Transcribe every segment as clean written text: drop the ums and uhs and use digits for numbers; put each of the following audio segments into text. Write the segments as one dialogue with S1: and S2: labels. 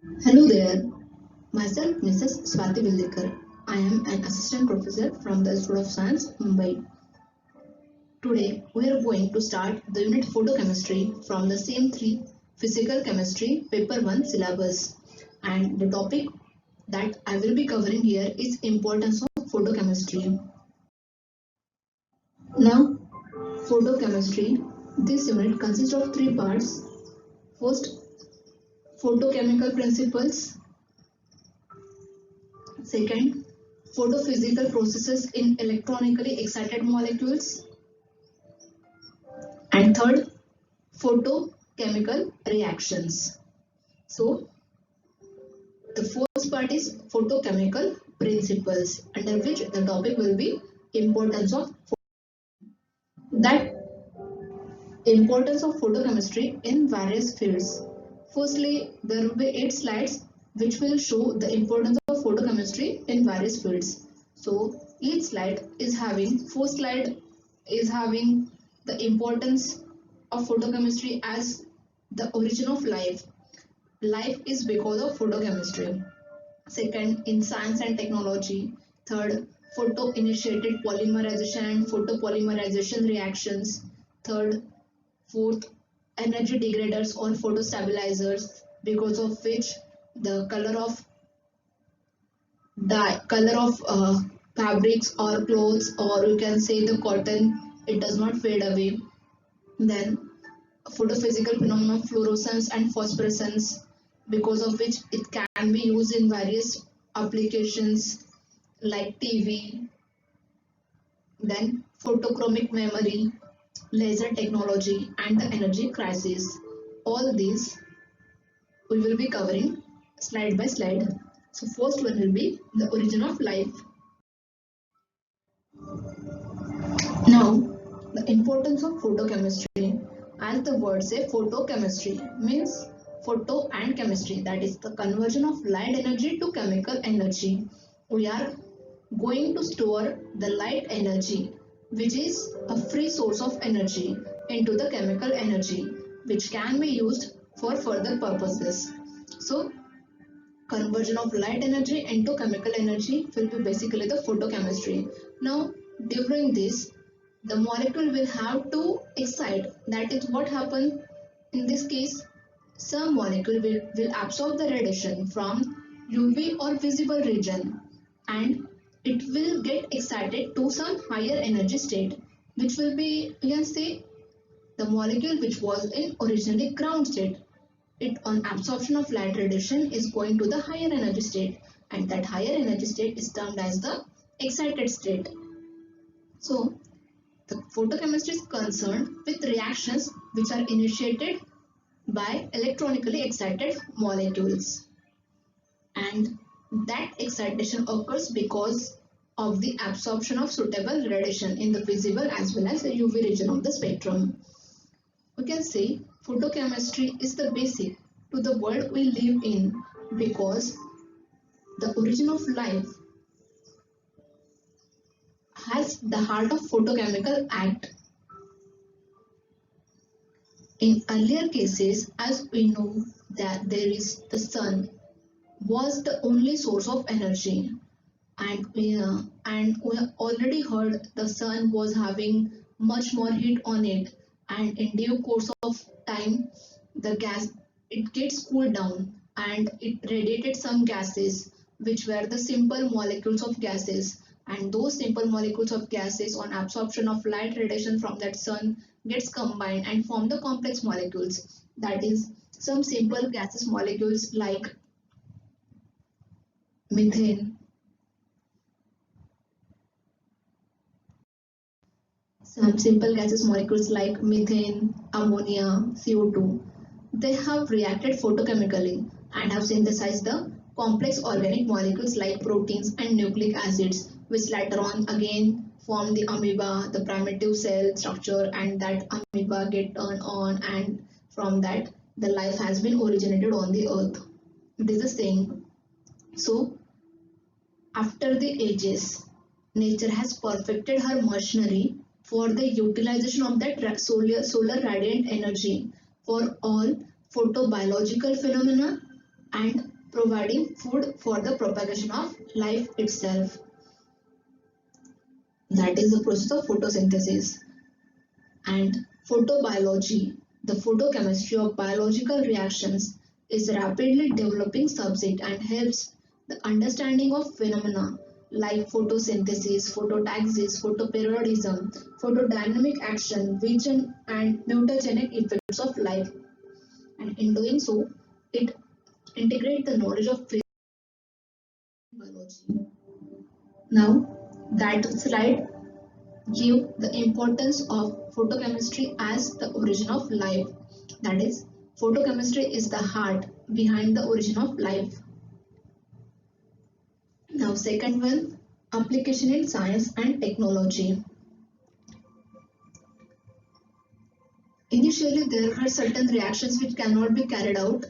S1: Hello there, myself Mrs. Swati Vildekar. I am an assistant professor from the School of Science, Mumbai. Today we are going to start the unit photochemistry from the same 3 physical chemistry paper 1 syllabus, and the topic that I will be covering here is importance of photochemistry. Now, photochemistry. This unit consists of 3 parts. First, photochemical principles. Second, photophysical processes in electronically excited molecules. And third, photochemical reactions. So, the first part is photochemical principles, under which the topic will be importance of that importance of photochemistry in various fields. Firstly, there will be 8 slides which will show the importance of photochemistry in various fields. So each slide is having, first slide is having the importance of photochemistry as the origin of life. Life is because of photochemistry. Second, in science and technology. Third, photo-initiated polymerization and photopolymerization reactions. Third, fourth, energy degraders or photostabilizers, because of which the color of fabrics or clothes, or you can say the cotton, it does not fade away. Then photophysical phenomena of fluorescence and phosphorescence, because of which it can be used in various applications like TV. Then photochromic memory, laser technology, and the energy crisis. All these we will be covering slide by slide. So first one will be the origin of life. Now, the importance of photochemistry. As the word say, photochemistry means photo and chemistry, that is the conversion of light energy to chemical energy. We are going to store the light energy, which is a free source of energy, into the chemical energy, which can be used for further purposes. So conversion of light energy into chemical energy will be basically the photochemistry. Now, during this, the molecule will have to excite. That is what happens in this case. Some molecule will absorb the radiation from UV or visible region, and it will get excited to some higher energy state, which will be, you can say, the molecule which was in originally ground state. It on absorption of light radiation is going to the higher energy state, and that higher energy state is termed as the excited state. So the photochemistry is concerned with reactions which are initiated by electronically excited molecules, and that excitation occurs because of the absorption of suitable radiation in the visible as well as the UV region of the spectrum. We can say photochemistry is the basic to the world we live in, because the origin of life has the heart of photochemical act. In earlier cases, as we know that there is the sun was the only source of energy, and we already heard the sun was having much more heat on it, and in due course of time the gas, it gets cooled down and it radiated some gases which were the simple molecules of gases, and those simple molecules of gases on absorption of light radiation from that sun gets combined and form the complex molecules, that is some simple gases molecules like methane, some simple gases molecules like methane, ammonia, CO2. They have reacted photochemically and have synthesized the complex organic molecules like proteins and nucleic acids, which later on again form the amoeba, the primitive cell structure, and that amoeba get turned on, and from that the life has been originated on the earth. It is the same. So after the ages, nature has perfected her machinery for the utilization of that solar radiant energy for all photobiological phenomena and providing food for the propagation of life itself. That is the process of photosynthesis. And photobiology, the photochemistry of biological reactions, is rapidly developing subject and helps the understanding of phenomena like photosynthesis, phototaxis, photoperiodism, photodynamic action, vision and mutagenic effects of life. And in doing so, it integrates the knowledge of biology. Now, that slide give the importance of photochemistry as the origin of life. That is, photochemistry is the heart behind the origin of life. Now, second one, application in science and technology. Initially, there were certain reactions which cannot be carried out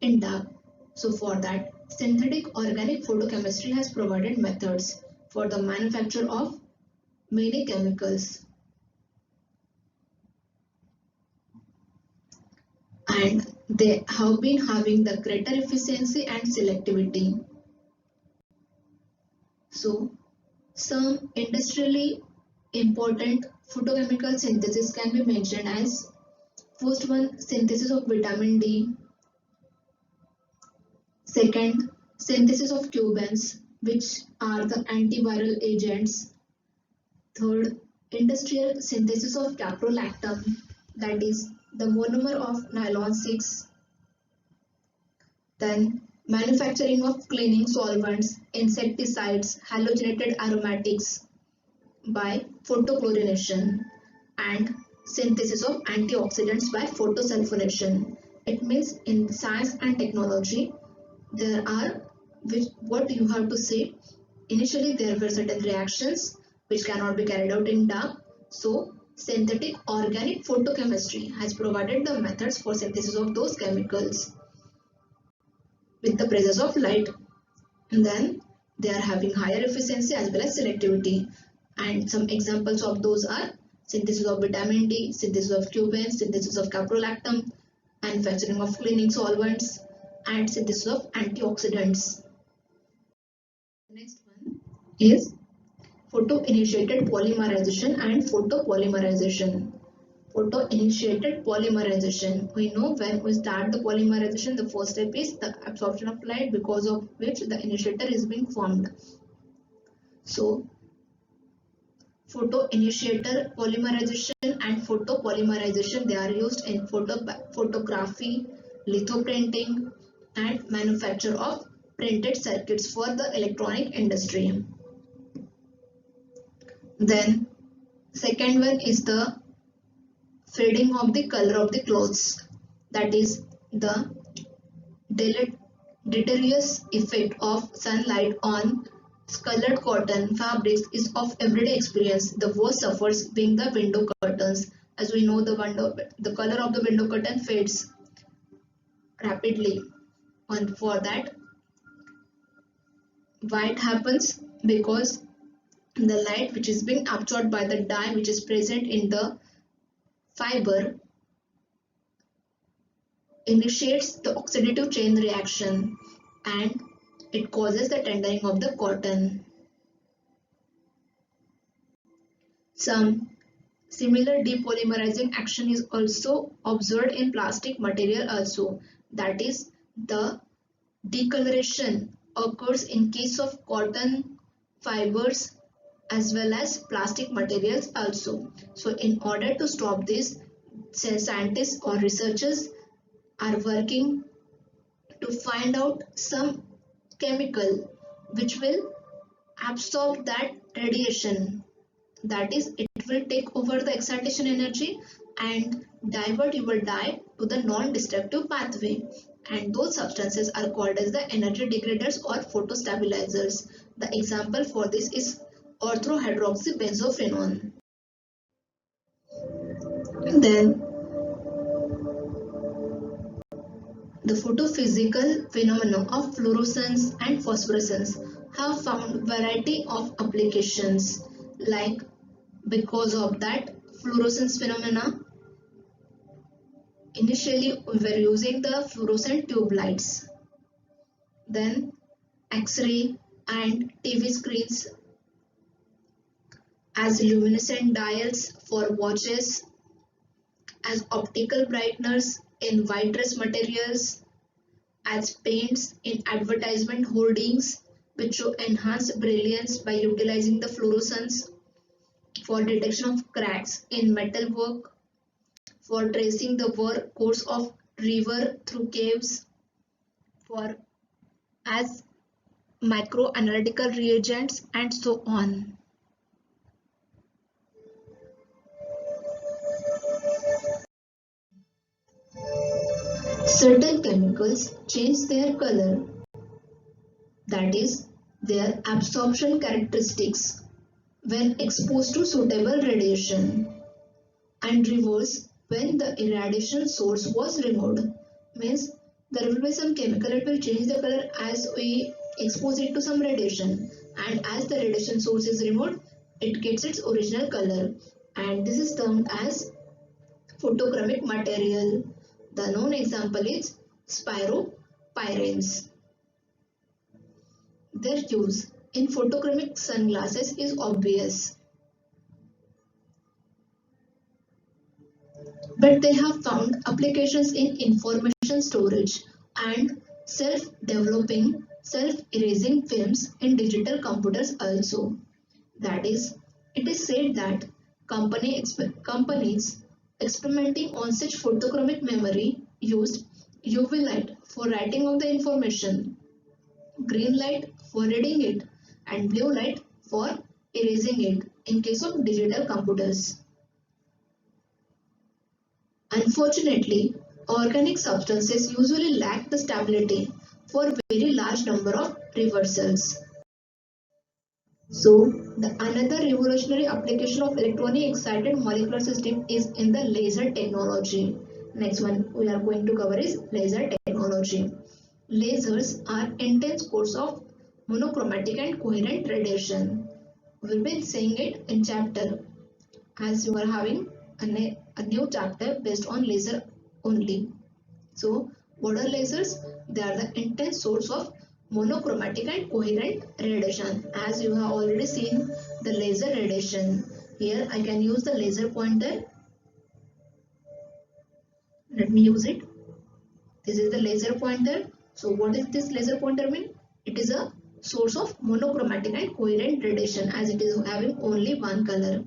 S1: in dark. So for that, synthetic organic photochemistry has provided methods for the manufacture of many chemicals. And they have been having the greater efficiency and selectivity. So, some industrially important photochemical synthesis can be mentioned as first one, synthesis of vitamin D, second, synthesis of cubans, which are the antiviral agents, third, industrial synthesis of caprolactam, that is the monomer of nylon 6, then manufacturing of cleaning solvents, insecticides, halogenated aromatics by photochlorination, and synthesis of antioxidants by photosulfonation. It means in science and technology, there are, what you have to say, initially there were certain reactions which cannot be carried out in dark. So synthetic organic photochemistry has provided the methods for synthesis of those chemicals with the presence of light, and then they are having higher efficiency as well as selectivity. And some examples of those are synthesis of vitamin D, synthesis of cubans, synthesis of caprolactam, manufacturing of cleaning solvents, and synthesis of antioxidants. The next one is photo-initiated polymerization and photopolymerization. Photo-initiated polymerization. We know when we start the polymerization, the first step is the absorption of light, because of which the initiator is being formed. So, photo-initiator polymerization and photopolymerization, they are used in photography, lithoprinting, and manufacture of printed circuits for the electronic industry. Then, second one is the fading of the color of the clothes, that is the deleterious effect of sunlight on colored cotton fabrics is of everyday experience. The worst suffers being the window curtains. As we know, the color of the window curtain fades rapidly. And for that, why it happens? Because the light which is being absorbed by the dye which is present in the fiber initiates the oxidative chain reaction and it causes the tendering of the cotton. Some similar depolymerizing action is also observed in plastic material also. That is, the decoloration occurs in case of cotton fibers as well as plastic materials also. So in order to stop this, scientists or researchers are working to find out some chemical which will absorb that radiation. That is, it will take over the excitation energy and divert your dye to the non-destructive pathway. And those substances are called as the energy degraders or photostabilizers. The example for this is orthohydroxybenzophenone. Then the photophysical phenomena of fluorescence and phosphorescence have found variety of applications, like because of that fluorescence phenomena, initially we were using the fluorescent tube lights. then X-ray and TV screens as luminescent dials for watches, as optical brighteners in white dress materials, as paints in advertisement hoardings which show enhanced brilliance by utilizing the fluorescence, for detection of cracks in metal work, for tracing the course of river through caves, for as microanalytical reagents, and so on. Certain chemicals change their color, that is, their absorption characteristics, when exposed to suitable radiation, and reverse when the irradiation source was removed. Means there will be some chemical that will change the color as we expose it to some radiation, and as the radiation source is removed, it gets its original color, and this is termed as photochromic material. The known example is spiropyrenes. Their use in photochromic sunglasses is obvious, but they have found applications in information storage and self-developing, self-erasing films in digital computers also. That is, it is said that companies experimenting on such photochromic memory used UV light for writing of the information, green light for reading it, and blue light for erasing it in case of digital computers. Unfortunately, organic substances usually lack the stability for very large number of reversals. So, the another revolutionary application of electronic excited molecular system is in the laser technology. Next one we are going to cover is laser technology. Lasers are intense course of monochromatic and coherent radiation. We'll be seeing it in chapter, as you are having a new chapter based on laser only. So, what are lasers? They are the intense source of monochromatic and coherent radiation. As you have already seen the laser radiation. Here I can use the laser pointer. Let me use it. This is the laser pointer. So what is this laser pointer mean? It is a source of monochromatic and coherent radiation, as it is having only one color.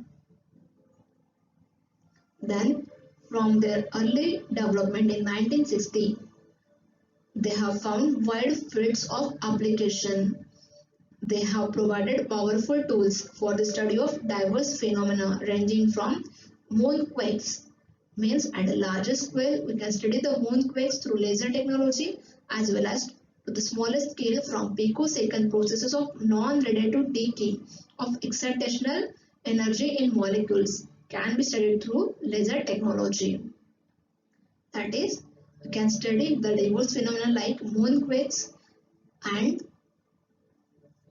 S1: Then from their early development in 1960, they have found wide fields of application. They have provided powerful tools for the study of diverse phenomena ranging from moonquakes, means at a larger scale we can study the moonquakes through laser technology, as well as to the smallest scale from picosecond processes of non-radiative decay of excitational energy in molecules can be studied through laser technology. That is, we can study the diverse phenomena like moonquakes and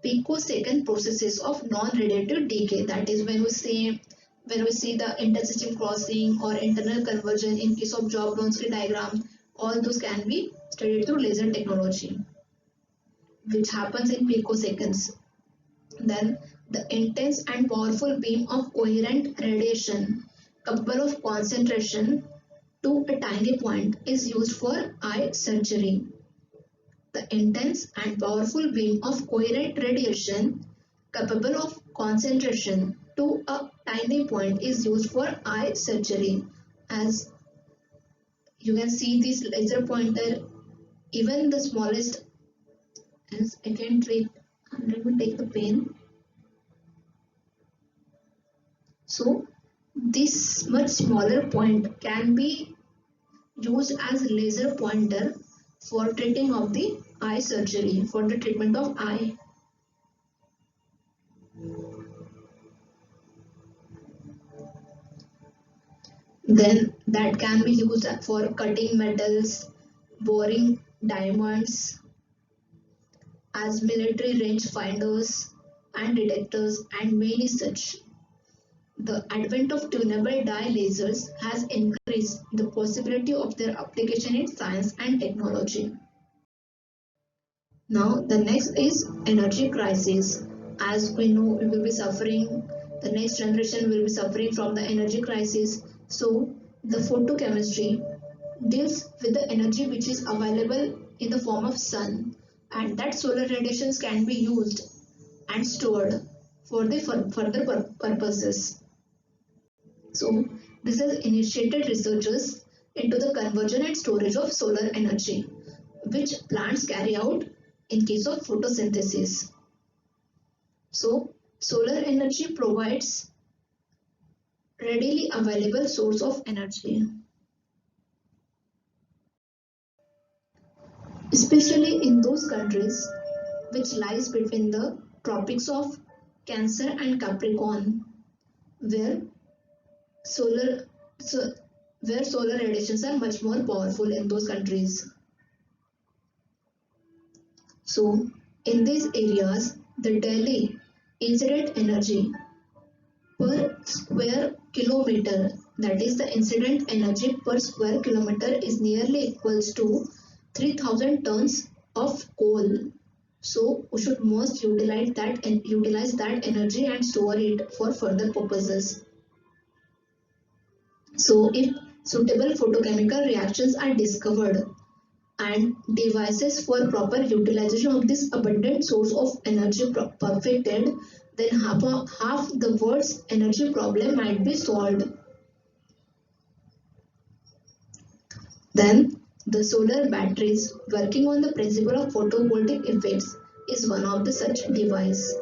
S1: picosecond processes of non-radiative decay. That is when we see the intersystem crossing or internal conversion in case of Job-Bronsky diagram, all those can be studied through laser technology, which happens in picoseconds. Then the intense and powerful beam of coherent radiation capable of concentration to a tiny point is used for eye surgery. The intense and powerful beam of coherent radiation capable of concentration to a tiny point is used for eye surgery. As you can see this laser pointer, even the smallest, as I can take, let me take the pen. So this much smaller point can be used as laser pointer for treating of the eye surgery, for the treatment of eye. Then that can be used for cutting metals, boring diamonds, as military range finders and detectors, and many such. The advent of tunable dye lasers has increased the possibility of their application in science and technology. Now the next is energy crisis. As we know, we will be suffering, the next generation will be suffering from the energy crisis. So the photochemistry deals with the energy which is available in the form of sun, and that solar radiations can be used and stored for the further purposes. So this has initiated researchers into the conversion and storage of solar energy, which plants carry out in case of photosynthesis. So solar energy provides readily available source of energy, especially in those countries which lies between the tropics of Cancer and Capricorn, where solar so, where solar radiations are much more powerful in those countries. So in these areas, the daily incident energy per square kilometer, that is the incident energy per square kilometer, is nearly equals to 3000 tons of coal. So we should most utilize that energy and store it for further purposes. So if suitable photochemical reactions are discovered and devices for proper utilization of this abundant source of energy perfected, then half the world's energy problem might be solved. Then the solar batteries working on the principle of photovoltaic effects is one of the such device.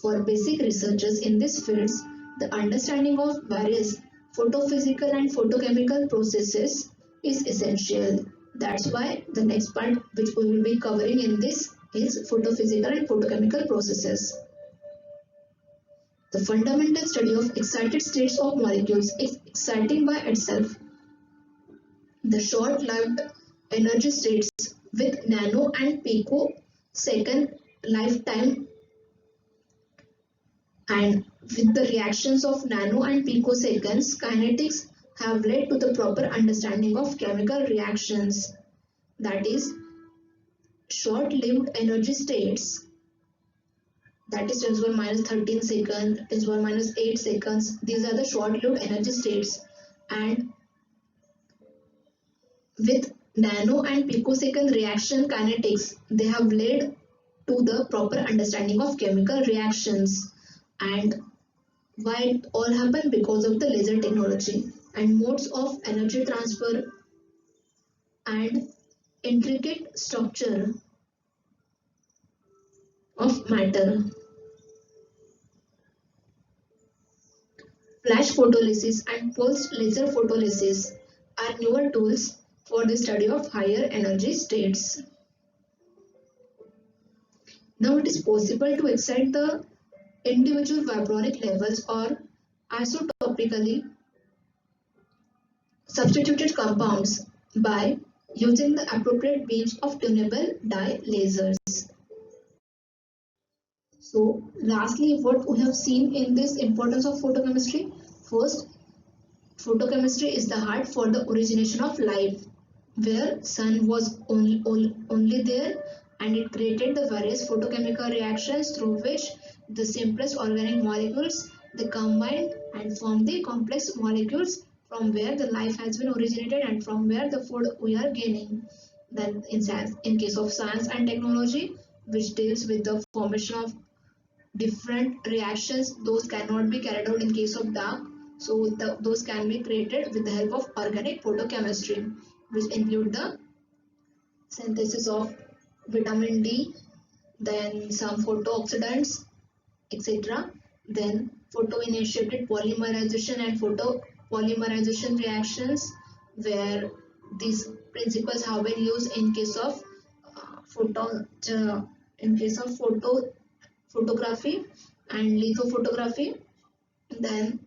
S1: For basic researchers in these fields, the understanding of various photophysical and photochemical processes is essential. That's why the next part which we will be covering in this is photophysical and photochemical processes. The fundamental study of excited states of molecules is exciting by itself. The short-lived energy states with nano and picosecond lifetime and with the reactions of nano and picoseconds, kinetics have led to the proper understanding of chemical reactions. That is, short-lived energy states, that is 10 to the power minus 13 seconds, 10 to the power minus 8 seconds. These are the short-lived energy states, and with nano and picosecond reaction kinetics, they have led to the proper understanding of chemical reactions. And why it all happened? Because of the laser technology and modes of energy transfer and intricate structure of matter. Flash photolysis and pulsed laser photolysis are newer tools for the study of higher energy states. Now it is possible to excite the individual vibronic levels or isotopically substituted compounds by using the appropriate beams of tunable dye lasers. So lastly, what we have seen in this importance of photochemistry, first, photochemistry is the heart for the origination of life, where sun was only there and it created the various photochemical reactions through which the simplest organic molecules they combined and form the complex molecules from where the life has been originated and from where the food we are gaining. Then in case of science and technology, which deals with the formation of different reactions, those cannot be carried out in case of dark, so those can be created with the help of organic photochemistry, which include the synthesis of vitamin D, then some photooxidants, etc. Then photo-initiated polymerization and photopolymerization reactions, where these principles have been used in case of photography and lithophotography. Then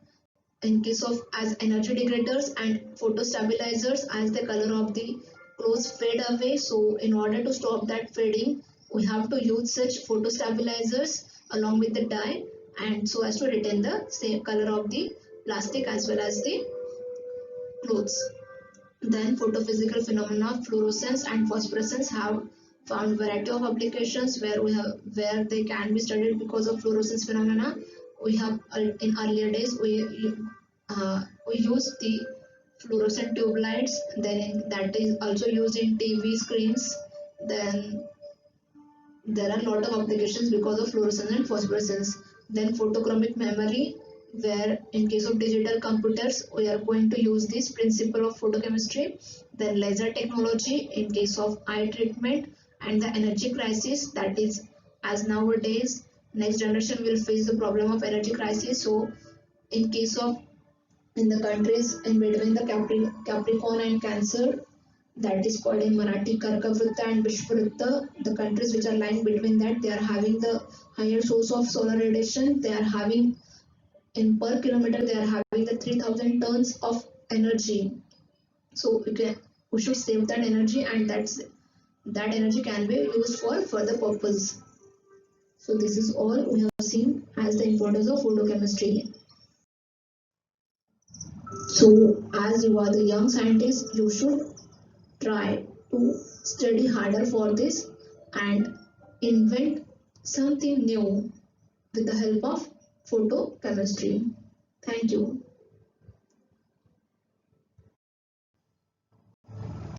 S1: in case of as energy degraders and photostabilizers, as the color of the clothes fade away, so in order to stop that fading, we have to use such photostabilizers along with the dye, and so as to retain the same color of the plastic as well as the clothes. Then photophysical phenomena, fluorescence and phosphorescence have found variety of applications where they can be studied because of fluorescence phenomena. We have in earlier days we use the fluorescent tube lights. Then that is also used in TV screens. Then there are a lot of applications because of fluorescence and phosphorescence. Then photochromic memory, where in case of digital computers, we are going to use this principle of photochemistry. Then laser technology in case of eye treatment and the energy crisis, that is, as nowadays next generation will face the problem of energy crisis. So in case of in the countries in between the Capricorn and Cancer, that is called in Marathi Karkavritta and Vishwavritta. The countries which are lying between that, they are having the higher source of solar radiation. They are having in per kilometer they are having the 3000 tons of energy. So we should save that energy, and that energy can be used for further purpose. So this is all we have seen as the importance of photochemistry. So as you are the young scientist, you should try to study harder for this and invent something new with the help of photochemistry. Thank you.